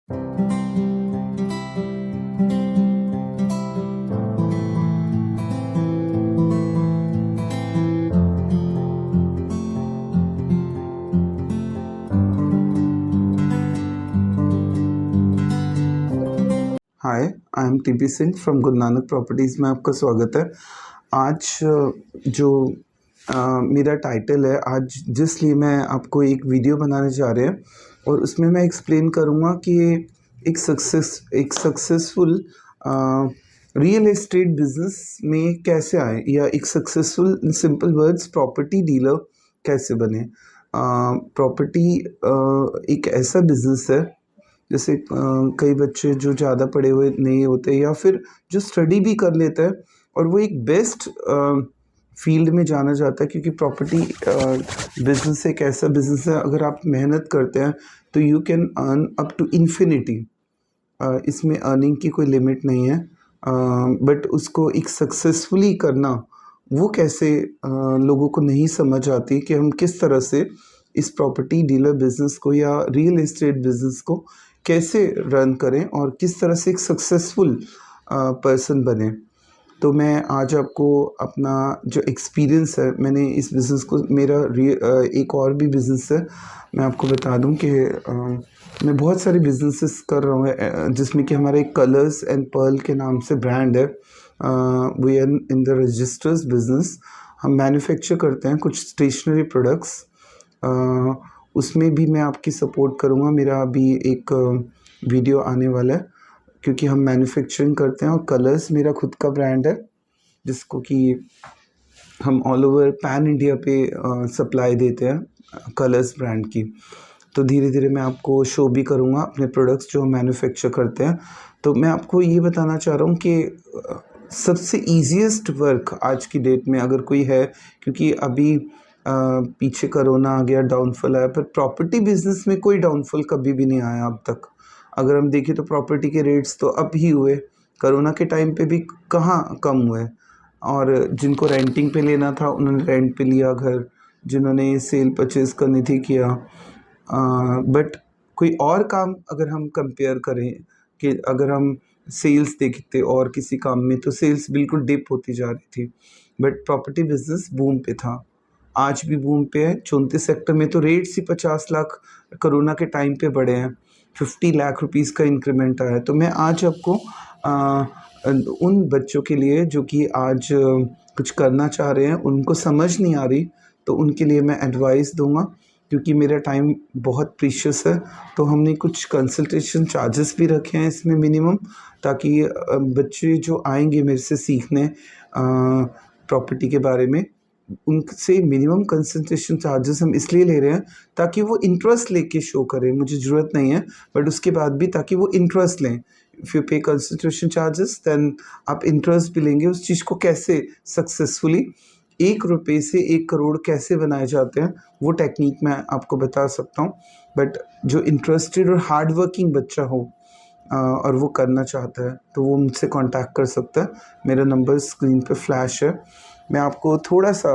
Hi, I am TP Singh from Guru Nanak properties में आपका स्वागत है। आज जो मेरा टाइटल है, आज जिस लिए मैं आपको एक वीडियो बनाने जा रहे हैं और उसमें मैं एक्सप्लेन करूँगा कि एक सक्सेसफुल रियल एस्टेट बिजनेस में कैसे आए, या एक successful simple words property dealer कैसे बने। प्रॉपर्टी एक ऐसा बिजनेस है, जैसे कई बच्चे जो ज़्यादा पढ़े हुए नहीं होते या फिर जो स्टडी भी कर लेता है और वो एक बेस्ट फील्ड में जाना जाता है, क्योंकि प्रॉपर्टी बिजनेस एक ऐसा बिजनेस है, अगर आप मेहनत करते हैं तो you can earn up to infinity. इसमें अर्निंग की कोई लिमिट नहीं है, बट उसको एक सक्सेसफुली करना वो कैसे लोगों को नहीं समझ आती कि हम किस तरह से इस प्रॉपर्टी डीलर बिजनेस को या रियल एस्टेट बिजनेस को कैसे रन करें और किस तरह से एक सक्सेसफुल पर्सन बने। तो मैं आज आपको अपना जो एक्सपीरियंस है, मैंने इस बिज़नेस को, मेरा एक और भी बिज़नेस है, मैं आपको बता दूं कि मैं बहुत सारे बिजनेसेस कर रहा हूँ, जिसमें कि हमारा एक कलर्स एंड पर्ल के नाम से ब्रांड है। We are in the registers business. हम मैन्युफैक्चर करते हैं कुछ स्टेशनरी प्रोडक्ट्स, उसमें भी मैं आपकी सपोर्ट करूँगा। मेरा अभी एक वीडियो आने वाला है, क्योंकि हम मैन्युफैक्चरिंग करते हैं और कलर्स मेरा खुद का ब्रांड है, जिसको कि हम ऑल ओवर पैन इंडिया पे सप्लाई देते हैं कलर्स ब्रांड की। तो धीरे धीरे मैं आपको शो भी करूँगा अपने प्रोडक्ट्स जो हम मैन्युफैक्चर करते हैं। तो मैं आपको ये बताना चाह रहा हूँ कि सबसे ईजीएस्ट वर्क आज की डेट में अगर कोई है, क्योंकि अभी पीछे कोरोना आ गया, डाउनफॉल आया, पर प्रॉपर्टी बिजनेस में कोई डाउनफॉल कभी भी नहीं आया अब तक। अगर हम देखें तो प्रॉपर्टी के रेट्स तो अब ही हुए, कोरोना के टाइम पे भी कहाँ कम हुए। और जिनको रेंटिंग पे लेना था उन्होंने रेंट पे लिया घर, जिन्होंने सेल परचेज करनी थी किया। बट कोई और काम अगर हम कंपेयर करें, कि अगर हम सेल्स देखते और किसी काम में, तो सेल्स बिल्कुल डिप होती जा रही थी, बट प्रॉपर्टी बिजनेस बूम पे था, आज भी बूम पे है। 34 सेक्टर में तो रेट्स ही 50 लाख कोरोना के टाइम पे बढ़े हैं, 50 लाख रुपीज़ का इंक्रीमेंट आया है। तो मैं आज आपको उन बच्चों के लिए जो कि आज कुछ करना चाह रहे हैं, उनको समझ नहीं आ रही, तो उनके लिए मैं एडवाइस दूंगा, क्योंकि मेरा टाइम बहुत प्रीशियस है। तो हमने कुछ कंसल्टेशन चार्जेस भी रखे हैं इसमें मिनिमम, ताकि बच्चे जो आएंगे मेरे से सीखने प्रॉपर्टी के बारे में, उनसे मिनिमम कंसल्टेशन चार्जेस हम इसलिए ले रहे हैं ताकि वो इंटरेस्ट लेके शो करें। मुझे ज़रूरत नहीं है, बट उसके बाद भी ताकि वो इंटरेस्ट लें। इफ़ यू पे कंसल्टेशन चार्जेस देन आप इंटरेस्ट भी लेंगे उस चीज़ को, कैसे सक्सेसफुली 1 रुपये से 1 करोड़ कैसे बनाए जाते हैं, वो टेक्निक मैं आपको बता सकता हूँ। बट जो इंटरेस्टेड और हार्ड वर्किंग बच्चा हो और वो करना चाहता है, तो वो मुझसे कांटेक्ट कर सकता है। मेरा नंबर स्क्रीन पे फ्लैश है। मैं आपको थोड़ा सा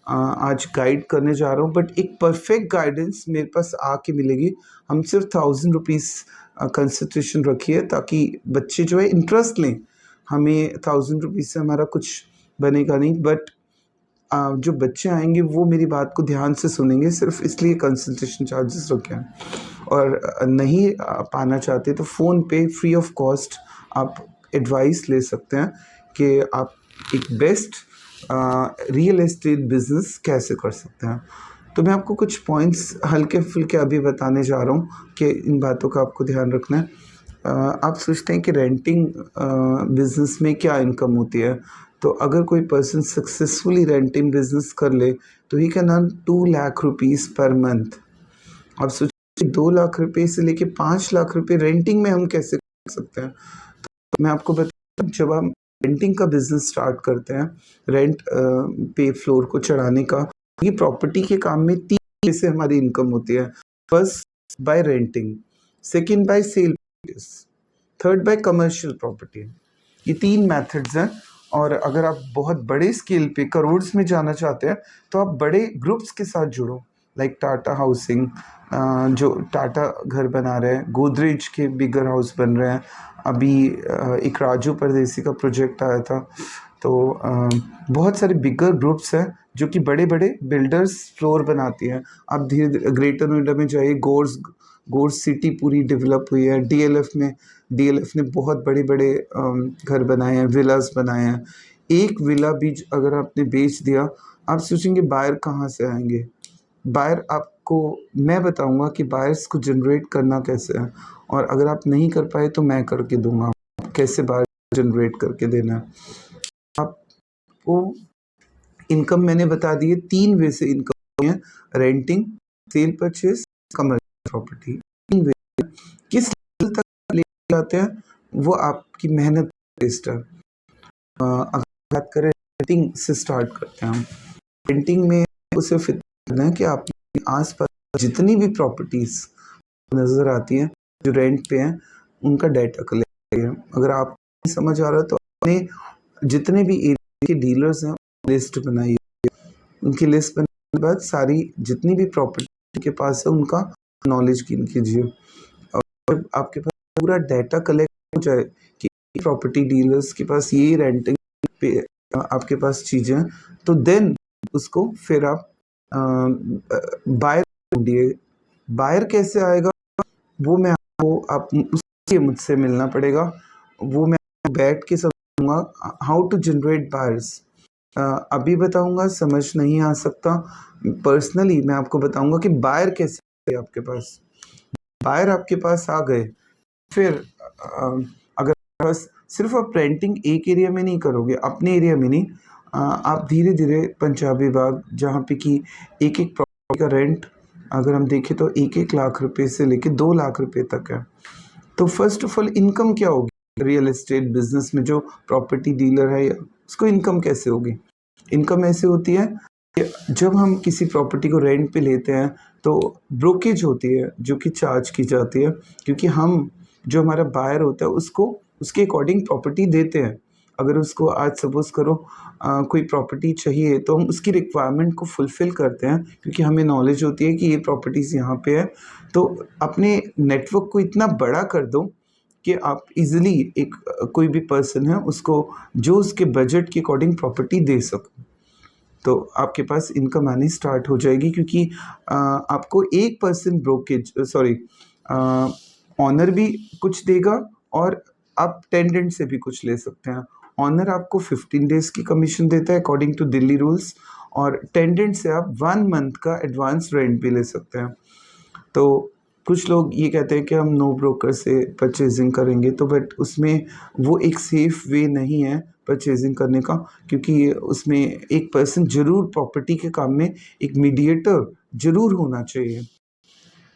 आज गाइड करने जा रहा हूँ, बट एक परफेक्ट गाइडेंस मेरे पास आके मिलेगी। हम सिर्फ 1000 रुपीज़ कंसल्टेशन रखिए, ताकि बच्चे जो है इंटरेस्ट लें। हमें 1000 रुपीज़ से हमारा कुछ बनेगा नहीं, बट जो बच्चे आएंगे वो मेरी बात को ध्यान से सुनेंगे, सिर्फ इसलिए कंसल्टेशन चार्जेस रखे हैं। और नहीं पाना चाहते तो फ़ोन पे फ्री ऑफ कॉस्ट आप एडवाइस ले सकते हैं कि आप एक बेस्ट रियल एस्टेट बिजनेस कैसे कर सकते हैं। तो मैं आपको कुछ पॉइंट्स हल्के फुल्के अभी बताने जा रहा हूँ कि इन बातों का आपको ध्यान रखना है। आप सोचते हैं कि रेंटिंग बिजनेस में क्या इनकम होती है, तो अगर कोई पर्सन सक्सेसफुली रेंटिंग बिजनेस कर ले तो he can earn 2 lakh rupees per month. आप सोचिए 2 लाख रुपए से लेके 5 लाख रुपए रेंटिंग में हम कैसे कर सकते हैं। तो मैं आपको बता, जब हम रेंटिंग का बिजनेस स्टार्ट करते हैं, रेंट पे फ्लोर को चढ़ाने का, ये प्रॉपर्टी के काम में 3 से हमारी इनकम होती है। First by renting, second by sale, third by commercial property. ये 3 मेथड्स हैं। और अगर आप बहुत बड़े स्केल पे करोड़ में जाना चाहते हैं, तो आप बड़े ग्रुप्स के साथ जुड़ो, लाइक टाटा हाउसिंग, जो टाटा घर बना रहे हैं, गोदरेज के बिगर हाउस बन रहे हैं। अभी एक राजू परदेसी का प्रोजेक्ट आया था। तो बहुत सारे बिगर ग्रुप्स हैं जो कि बड़े बड़े बिल्डर्स फ्लोर बनाती हैं। आप धीरे धीरे ग्रेटर नोएडा में जाइए, गोर्स सिटी पूरी डेवलप हुई है। डीएलएफ ने बहुत बड़े बड़े घर बनाए हैं, विलास बनाए हैं। एक विला भी अगर आपने बेच दिया, आप सोचेंगे बायर कहाँ से आएंगे। बायर आपको मैं बताऊंगा कि बायर्स को जनरेट करना कैसे है, और अगर आप नहीं कर पाए तो मैं करके दूंगा कैसे बायर जनरेट करके देना है आपको। इनकम मैंने बता दी है, 3 वे से इनकम है: renting, cell purchase, commercial property. 3 वे किस लेवल तक ले जाते हैं वो आपकी मेहनत बेस्ड है। अगर बात करें रेंटिंग से स्टार्ट करते हैं हम। रेंटिंग में उसे फिट करना है कि आपके आसपास जितनी भी प्रॉपर्टीज नज़र आती हैं जो रेंट पे हैं, उनका डाटा कलेक्ट करें। अगर आप नहीं समझ आ रहा तो अपने जितने भी एरिया के डीलर्स हैं लिस्ट बनाइए। उनकी लिस्ट बनाने के बाद सारी जितनी भी प्रॉपर्टी के पास है उनका नॉलेज गेन कीजिए। और आपके पास पूरा डाटा कलेक्ट हो जाए कि प्रॉपर्टी डीलर्स के पास ये रेंटिंग पे आपके पास चीज़ें हैं, तो देन उसको फिर आप बायर ढूंढिए। बायर कैसे आएगा वो मैं आपको उसके मुझसे मिलना पड़ेगा, वो मैं बैठ के समझाऊंगा। हाउ टू जनरेट बायर्स अभी बताऊंगा, समझ नहीं आ सकता। पर्सनली मैं आपको बताऊंगा कि बायर कैसे आपके पास। बायर आपके पास आ गए, फिर अगर बस सिर्फ आप रेंटिंग एक एरिया में नहीं करोगे, अपने एरिया में नहीं, आप धीरे धीरे पंजाबी बाग जहाँ पे कि एक एक प्रॉपर्टी का रेंट अगर हम देखें तो 1-1 लाख रुपए से लेके 2 लाख रुपए तक है। तो फर्स्ट ऑफ ऑल इनकम क्या होगी रियल एस्टेट बिजनेस में? जो प्रॉपर्टी डीलर है उसको इनकम कैसे होगी? इनकम ऐसे होती है कि जब हम किसी प्रॉपर्टी को रेंट पे लेते हैं तो ब्रोकेज होती है जो कि चार्ज की जाती है, क्योंकि हम जो हमारा बायर होता है उसको उसके अकॉर्डिंग प्रॉपर्टी देते हैं। अगर उसको आज सपोज करो कोई प्रॉपर्टी चाहिए तो हम उसकी रिक्वायरमेंट को फुलफ़िल करते हैं, क्योंकि हमें नॉलेज होती है कि ये प्रॉपर्टीज़ यहाँ पे है। तो अपने नेटवर्क को इतना बड़ा कर दो कि आप इजीली एक कोई भी पर्सन है उसको जो उसके बजट के अकॉर्डिंग प्रॉपर्टी दे सको, तो आपके पास इनकम आनी स्टार्ट हो जाएगी। क्योंकि आपको एक पर्सन ब्रोकेज ऑनर भी कुछ देगा और आप टेंडेंट से भी कुछ ले सकते हैं। ऑनर आपको 15 डेज़ की कमीशन देता है अकॉर्डिंग टू दिल्ली रूल्स, और टेंडेंट से आप 1 मंथ का एडवांस रेंट भी ले सकते हैं। तो कुछ लोग ये कहते हैं कि हम नो ब्रोकर से परचेजिंग करेंगे, तो बट उसमें वो एक सेफ़ वे नहीं है परचेजिंग करने का, क्योंकि उसमें एक पर्सन ज़रूर प्रॉपर्टी के काम में एक मीडिएटर ज़रूर होना चाहिए।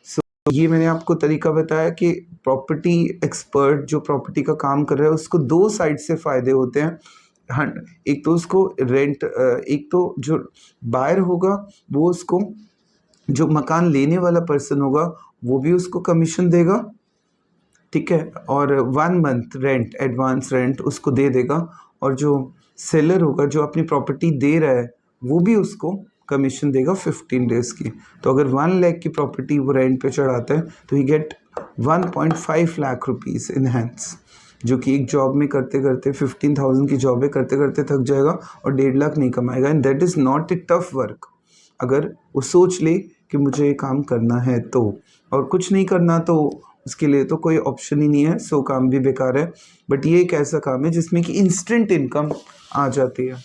सो ये मैंने आपको तरीका बताया कि प्रॉपर्टी एक्सपर्ट जो प्रॉपर्टी का काम कर रहा है उसको 2 साइड से फ़ायदे होते हैं। एक तो उसको एक तो जो बायर होगा वो उसको, जो मकान लेने वाला पर्सन होगा वो भी उसको कमीशन देगा, ठीक है, और 1 मंथ रेंट एडवांस रेंट उसको दे देगा। और जो सेलर होगा जो अपनी प्रॉपर्टी दे रहा है वो भी उसको कमीशन देगा 15 डेज़ की। तो अगर 1 लाख की प्रॉपर्टी वो रेंट पे चढ़ाता है तो ही get 1.5 lakh rupees in hands, जो कि एक जॉब में करते करते 15,000 की जॉबें करते करते थक जाएगा और 1.5 लाख नहीं कमाएगा। And that is not a tough work. अगर वो सोच ले कि मुझे ये काम करना है तो, और कुछ नहीं करना तो उसके लिए तो कोई ऑप्शन ही नहीं है, सो काम भी बेकार है। बट ये एक ऐसा काम है जिसमें कि इंस्टेंट इनकम आ जाती है।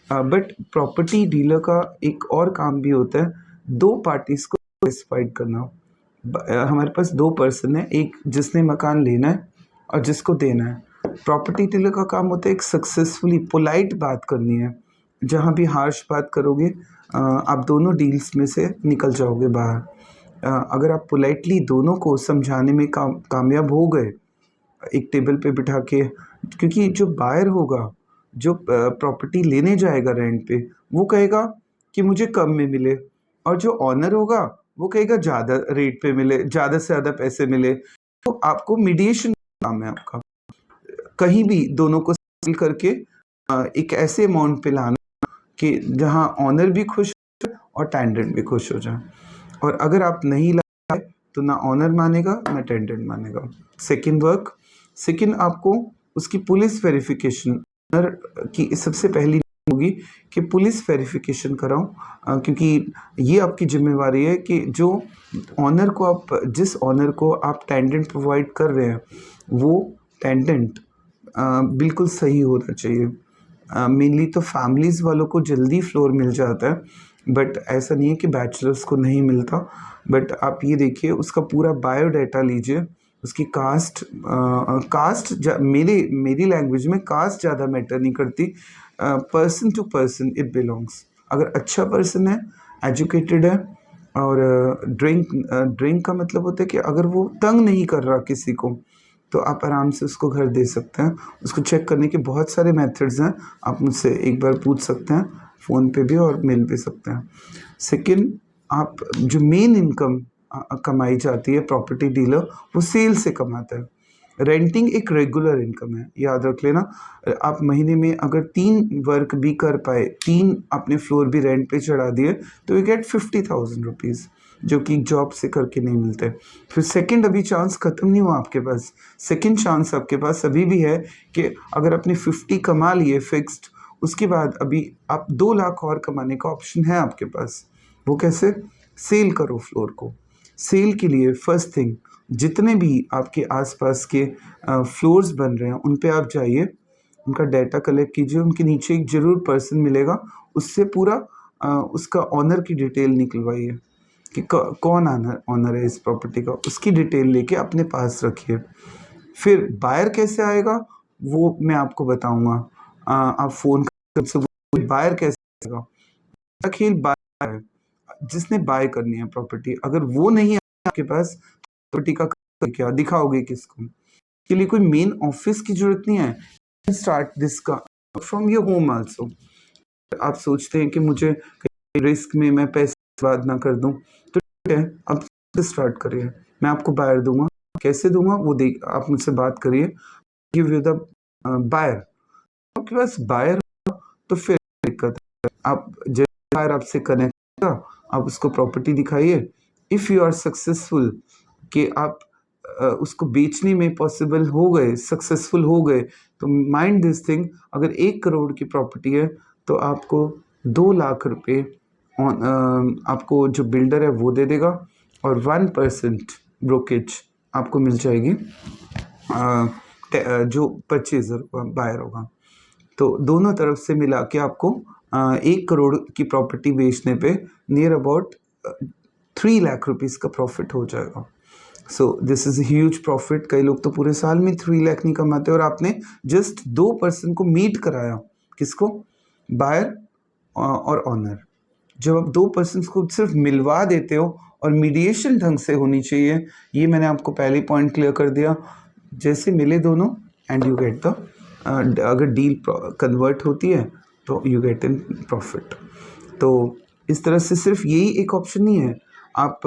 बट प्रॉपर्टी डीलर का एक और काम भी होता है, 2 पार्टीज़ को सेटिस्फाइड करना। हमारे पास 2 पर्सन है, एक जिसने मकान लेना है और जिसको देना है। प्रॉपर्टी डीलर का काम होता है एक सक्सेसफुली पोलाइट बात करनी है। जहाँ भी हार्श बात करोगे आप दोनों डील्स में से निकल जाओगे बाहर। अगर आप पोलाइटली दोनों को समझाने में कामयाब हो गए एक टेबल पे बिठा के, क्योंकि जो बायर होगा जो प्रॉपर्टी लेने जाएगा रेंट पे वो कहेगा कि मुझे कम में मिले, और जो ऑनर होगा वो कहेगा ज़्यादा रेट पे मिले, ज़्यादा से ज़्यादा पैसे मिले। तो आपको मीडिएशन काम है आपका, कहीं भी दोनों को करके एक ऐसे अमाउंट पे लाना कि जहाँ ऑनर भी खुश और टेनेंट भी खुश हो जाए। और अगर आप नहीं लाए तो ना ऑनर मानेगा ना टेनेंट मानेगा। सेकंड आपको उसकी पुलिस वेरिफिकेशन, ऑनर की सबसे पहली होगी कि पुलिस वेरिफिकेशन कराओ, क्योंकि ये आपकी जिम्मेवारी है कि जो ऑनर को आप जिस ऑनर को आप टेनेंट प्रोवाइड कर रहे हैं वो टेनेंट बिल्कुल सही होना चाहिए। मेनली तो फैमिलीज़ वालों को जल्दी फ्लोर मिल जाता है, बट ऐसा नहीं है कि बैचलर्स को नहीं मिलता। बट आप ये देखिए उसका पूरा बायोडाटा लीजिए, उसकी मेरी लैंग्वेज में कास्ट ज़्यादा मैटर नहीं करती, person to person it belongs. अगर अच्छा पर्सन है, एजुकेटेड है और ड्रिंक का मतलब होता है कि अगर वो तंग नहीं कर रहा किसी को तो आप आराम से उसको घर दे सकते हैं। उसको चेक करने के बहुत सारे मेथड्स हैं, आप मुझसे एक बार पूछ सकते हैं, फ़ोन पे भी और मिल भी सकते हैं। सेकंड, आप जो मेन इनकम कमाई जाती है प्रॉपर्टी डीलर वो सेल से कमाता है। रेंटिंग एक रेगुलर इनकम है, याद रख लेना। आप महीने में अगर 3 वर्क भी कर पाए, 3 अपने फ्लोर भी रेंट पे चढ़ा दिए तो यू गेट 50,000 रुपीज़, जो कि जॉब से करके नहीं मिलते। फिर सेकंड अभी चांस ख़त्म नहीं हुआ आपके पास। सेकंड चांस आपके पास अभी भी है कि अगर आपने 50 कमा लिए फिक्स्ड, उसके बाद अभी आप 2 लाख और कमाने का ऑप्शन है आपके पास। वो कैसे? सेल करो फ्लोर को। सेल के लिए फर्स्ट थिंग, जितने भी आपके आसपास के फ्लोर्स बन रहे हैं उन पे आप जाइए, उनका डाटा कलेक्ट कीजिए। उनके नीचे एक ज़रूर पर्सन मिलेगा, उससे पूरा उसका ऑनर की डिटेल निकलवाइए कि कौन ऑनर है इस प्रॉपर्टी का, उसकी डिटेल लेके अपने पास रखिए। फिर बायर कैसे आएगा वो मैं आपको बताऊंगा। आप फ़ोन कर बायर कैसे आएगा। खेल बायर है, जिसने बाय करनी है प्रॉपर्टी, अगर वो नहीं है आपके पास, प्रॉपर्टी का क्या दिखाओगे किसको? के लिए कोई मेन ऑफिस की जरूरत नहीं है। Start this from your home also. आप सोचते हैं कि मुझे रिस्क में मैं पैसे बर्बाद ना कर दूं, तो ठीक है, आप स्टार्ट करिए। मैं आपको बायर दूंगा, कैसे दूंगा वो देख, आप मुझसे बात करिए। Give you the buyer. आपके पास बायर तो फिर दिक्कत है। आप जैसे बायर आपसे कनेक्ट करेगा, आप उसको प्रॉपर्टी दिखाइए। इफ़ यू आर सक्सेसफुल कि आप उसको बेचने में पॉसिबल हो गए, सक्सेसफुल हो गए, तो माइंड दिस थिंग, अगर 1 करोड़ की प्रॉपर्टी है तो आपको 2 लाख रुपए आपको जो बिल्डर है वो दे देगा और 1% ब्रोकेज आपको मिल जाएगी जो परचेजर बायर होगा। तो दोनों तरफ से मिला के आपको 1 करोड़ की प्रॉपर्टी बेचने पे नियर अबाउट 3 लाख रुपीज़ का प्रॉफिट हो जाएगा। So this is huge profit. कई लोग तो पूरे साल में 3 लाख नहीं कमाते और आपने जस्ट 2 पर्सन को मीट कराया। किसको? बायर और ऑनर। जब आप 2 पर्सन्स को सिर्फ मिलवा देते हो और मीडिएशन ढंग से होनी चाहिए, ये मैंने आपको पहले पॉइंट क्लियर कर दिया। जैसे मिले दोनों एंड यू गेट द अगर डील कन्वर्ट होती है तो यू गेट इन प्रॉफिट। तो इस तरह से सिर्फ यही एक ऑप्शन नहीं है, आप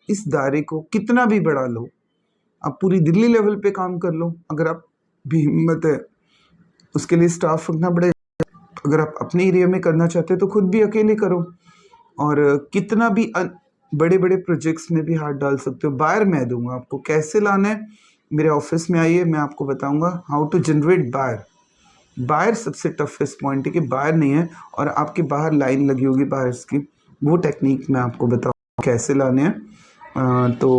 इस दायरे को कितना भी बढ़ा लो, आप पूरी दिल्ली लेवल पे काम कर लो, अगर आप भी हिम्मत है उसके लिए स्टाफ रखना पड़ेगा। अगर आप अपने एरिया में करना चाहते हो तो खुद भी अकेले करो, और कितना भी बड़े बड़े प्रोजेक्ट्स में भी हाथ डाल सकते हो। बायर मैं दूंगा आपको, कैसे लाना है मेरे ऑफिस में आइए, मैं आपको बताऊंगा how to generate buyer. Buyer सबसे टफेस्ट पॉइंट है कि बायर नहीं है और आपके बाहर लाइन लगी होगी बायर्स की, वो टेक्निक मैं आपको बताऊंगा कैसे लाने हैं। तो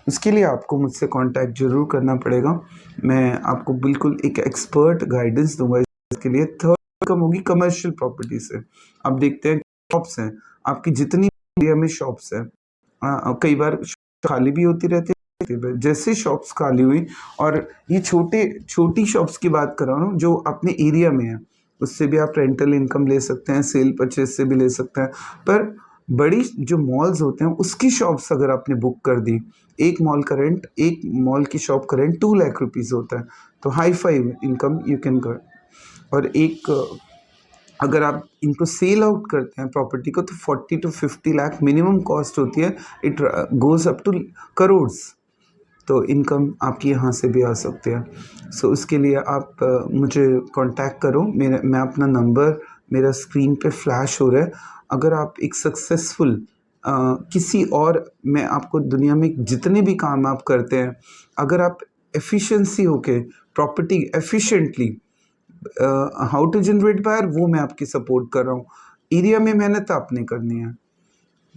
उसके लिए आपको मुझसे कांटेक्ट जरूर करना पड़ेगा। मैं आपको बिल्कुल एक एक्सपर्ट गाइडेंस दूंगा इसके लिए। थर्ड इनकम होगी कमर्शियल प्रॉपर्टी से। अब देखते हैं शॉप्स हैं, आपकी जितनी एरिया में शॉप्स हैं, कई बार खाली भी होती रहती है। जैसे शॉप्स खाली हुई, और ये छोटी शॉप्स की बात कर रहा हूँ जो अपने एरिया में है, उससे भी आप रेंटल इनकम ले सकते हैं, सेल परचेज से भी ले सकते हैं। पर बड़ी जो मॉल्स होते हैं उसकी शॉप्स अगर आपने बुक कर दी, एक मॉल की शॉप का रेंट 2 लाख रुपीज़ होता है, तो high five income you can कर। और एक अगर आप इनको सेल आउट करते हैं प्रॉपर्टी को तो 40 to 50 लाख मिनिमम कॉस्ट होती है, it goes up to crores. तो इनकम आपकी यहाँ से भी आ सकती है। सो उसके लिए आप मुझे कांटेक्ट करो। मैं अपना नंबर मेरा स्क्रीन पे फ्लैश हो रहा है, अगर आप एक सक्सेसफुल किसी और, मैं आपको दुनिया में जितने भी काम आप करते हैं, अगर आप एफिशिएंसी होके property efficiently how to generate buyer, वो मैं आपकी सपोर्ट कर रहा हूँ। एरिया में मेहनत आपने करनी है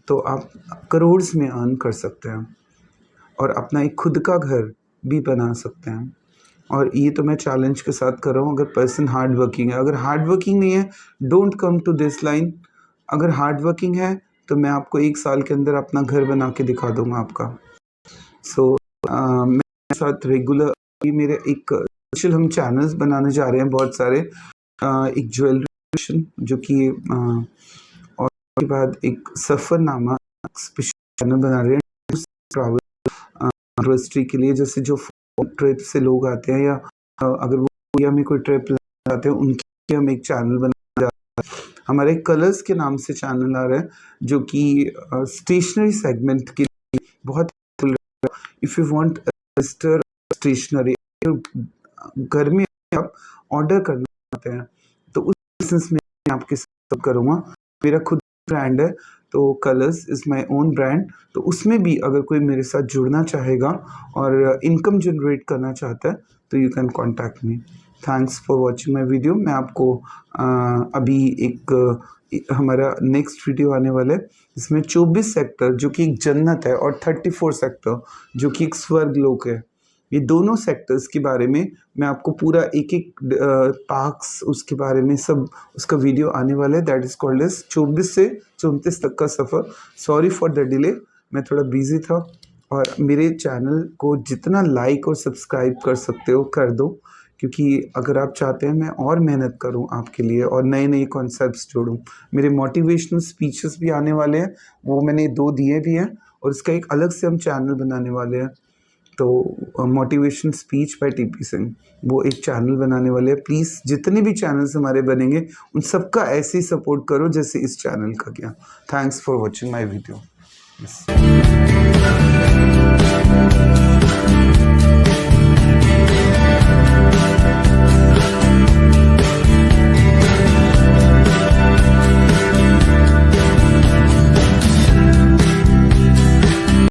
तो आप करोड़्स में अर्न कर सकते हैं और अपना एक खुद का घर भी बना सकते हैं। और ये तो मैं चैलेंज के साथ कर रहा हूँ। अगर पर्सन हार्ड वर्किंग है, अगर हार्ड वर्किंग नहीं है, don't come to this line. अगर हार्ड वर्किंग है तो मैं आपको 1 साल के अंदर अपना घर बना के दिखा दूंगा आपका। मेरे साथ रेगुलर अभी मेरे एक स्पेशल हम चैनल्स बनाने जा रहे हैं बहुत सारे। एक ज्वेलरी जो कि और उसके बाद एक सफ़रनामा स्पेशल चैनल बना रहे हैं ट्रैवल इंडस्ट्री के लिए, जैसे जो ट्रिप से लोग आते हैं या अगर वो इंडिया में कोई ट्रिप जाते हैं उनके हम एक चैनल बना रहे हैं। हमारे कलर्स के नाम से चैनल आ रहा है जो कि स्टेशनरी सेगमेंट के लिए बहुत, इफ़ यू वांट स्टेशनरी घर में आप ऑर्डर करना चाहते हैं तो उस बिजनेस में मैं आपके साथ करूँगा। मेरा खुद ब्रांड है तो colours is my own brand, तो उसमें भी अगर कोई मेरे साथ जुड़ना चाहेगा और इनकम जनरेट करना चाहता है तो you can contact me. Thanks for watching my video. मैं आपको अभी एक हमारा नेक्स्ट वीडियो आने वाला है इसमें 24 सेक्टर जो कि एक जन्नत है और 34 सेक्टर जो कि एक स्वर्ग लोक है, ये दोनों सेक्टर्स के बारे में मैं आपको पूरा एक एक पार्क्स उसके बारे में सब उसका वीडियो आने वाला है। दैट इज़ कॉल्ड एज 24 से 34 तक का सफ़र। सॉरी फॉर द डिले, मैं थोड़ा बिजी था। और मेरे चैनल को जितना लाइक और सब्सक्राइब कर सकते हो कर दो, क्योंकि अगर आप चाहते हैं मैं और मेहनत करूं आपके लिए और नए नए कॉन्सेप्ट्स जोड़ूं। मेरे मोटिवेशनल स्पीचेस भी आने वाले हैं, वो मैंने 2 दिए भी हैं और इसका एक अलग से हम चैनल बनाने वाले हैं। तो motivation speech bye TP Singh, वो एक चैनल बनाने वाले हैं। प्लीज़ जितने भी चैनल्स हमारे बनेंगे उन सबका ऐसे ही सपोर्ट करो जैसे इस चैनल का किया। Thanks for watching my video.